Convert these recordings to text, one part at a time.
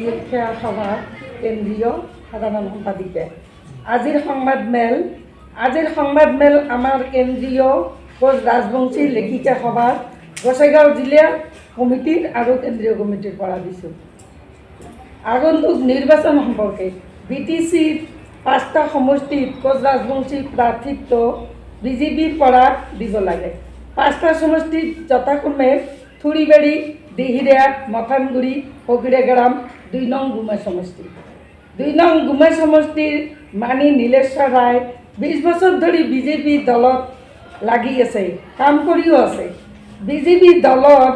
প্ৰতিৰক্ষা সভাৰ কেন্দ্ৰীয় সাধাৰণ সম্পাদিকা। আজিৰ সংবাদমেল আমাৰ কেন্দ্ৰীয় কোচ ৰাজবংশী লেখিকা সভাৰ গোসাইগাঁও জিলা কমিটিৰ আৰু কেন্দ্ৰীয় কমিটিৰ পৰা দিছোঁ। আগন্তুক নিৰ্বাচন সম্পৰ্কে BTCৰ 5টা সমষ্টিত কোচ ৰাজবংশী প্ৰাৰ্থিত্ব বিজেপিৰ পৰা দিব লাগে। 5টা সমষ্টিত যথাক্ৰমে থুৰিবাৰী, দিহিৰা, মথানগুৰি, ফকিৰাগ্ৰাম, 2 নং গুমা সমষ্টি। 2 নং গুমা সমষ্টিৰ মানি নীলেশ্বৰ ৰায় 20 বছৰ ধৰি বিজেপি দলত লাগি আছে, কাম কৰিও আছে। বিজেপি দলৰ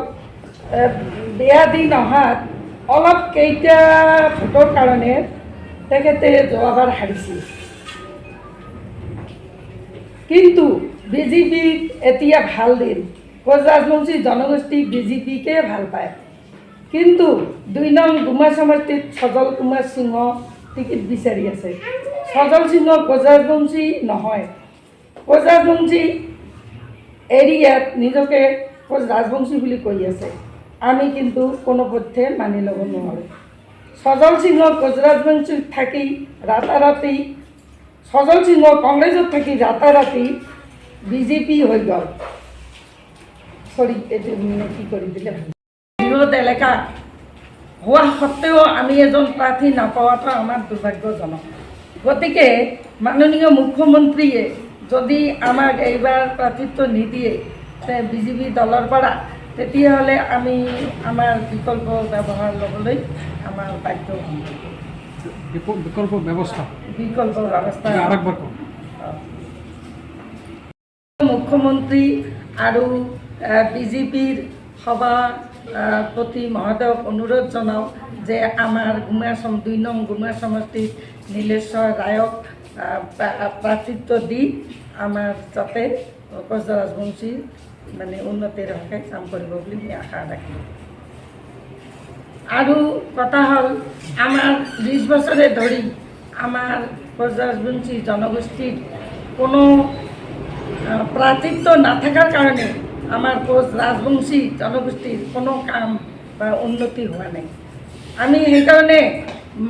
বেয়া দিন অহাত অলপ কেইটা ভোটৰ কাৰণে তেখেতে যোৱাবাৰ হাৰিছিল, কিন্তু বিজেপিত এতিয়া ভাল দিন। কোচ ৰাজবংশী জনগোষ্ঠী বিজেপিকে ভাল পায়, কিন্তু 2 নং গুমা সমষ্টিত সজল কুমাৰ সিংহ টিকেট বিচাৰি আছে। সজল সিংহ কোচ ৰাজবংশী নহয়। কোচ ৰাজবংশী এৰিয়াত নিজকে কোচ ৰাজবংশী বুলি কৈ আছে, আমি কিন্তু কোনোপধ্যে মানি ল'ব নোৱাৰোঁ। সজল সিংহ কোচ ৰাজবংশীত থাকি ৰাতাৰাতি সজল সিংহ কংগ্ৰেছত থাকি ৰাতাৰাতি বিজেপি হৈ গ'ল। সরি এটি কি করে দিলে বৃহৎ এলাকা হওয়া সত্ত্বেও আমি এজন প্রার্থী নাপাওয়াটা আমার দুর্ভাগ্যজনক। গতিকে মাননীয় মুখ্যমন্ত্রীয়ে যদি আমাক এইবাৰ প্ৰাৰ্থিত্ব নিদিয়ে বিজেপি দলৰ পৰা, তেতিয়াহ'লে আমি আমাৰ বিকল্প ব্যৱহাৰ ল'বলৈ আমাৰ বাধ্য হ'ম। বিকল্প ব্যৱস্থা মুখ্যমন্ত্ৰী আৰু বিজেপিৰ সভাপতি মহোদয়ক অনুৰোধ জনাওঁ যে আমাৰ 2 নং গুমা সমষ্টিত নীলেশ্বৰ ৰায়ক প্ৰাৰ্থিত্ব দি আমাৰ যাতে কোচ ৰাজবংশীৰ মানে উন্নতিৰ হকে কাম কৰিব বুলি মই আশা ৰাখিলোঁ। আৰু কথা হ'ল, আমাৰ 20 বছৰে ধৰি আমাৰ কোচ ৰাজবংশী জনগোষ্ঠীৰ কোনো প্ৰাৰ্থিত্ব নাথাকাৰ কাৰণে আমাৰ কোচ ৰাজবংশী জনগোষ্ঠীৰ কোনো কাম বা উন্নতি হোৱা নাই। আমি সেইকাৰণে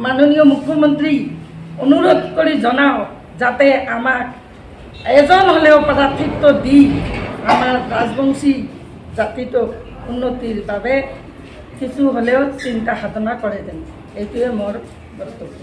মাননীয় মুখ্যমন্ত্ৰী অনুৰোধ কৰি জনাওঁ যাতে আমাক এজন হ'লেও প্ৰাৰ্থিত্ব দি আমাৰ ৰাজবংশী জাতিটোক উন্নতিৰ বাবে কিছু হ'লেও চিন্তা সাধনা কৰে যেন, এইটোৱে মোৰ বক্তব্য।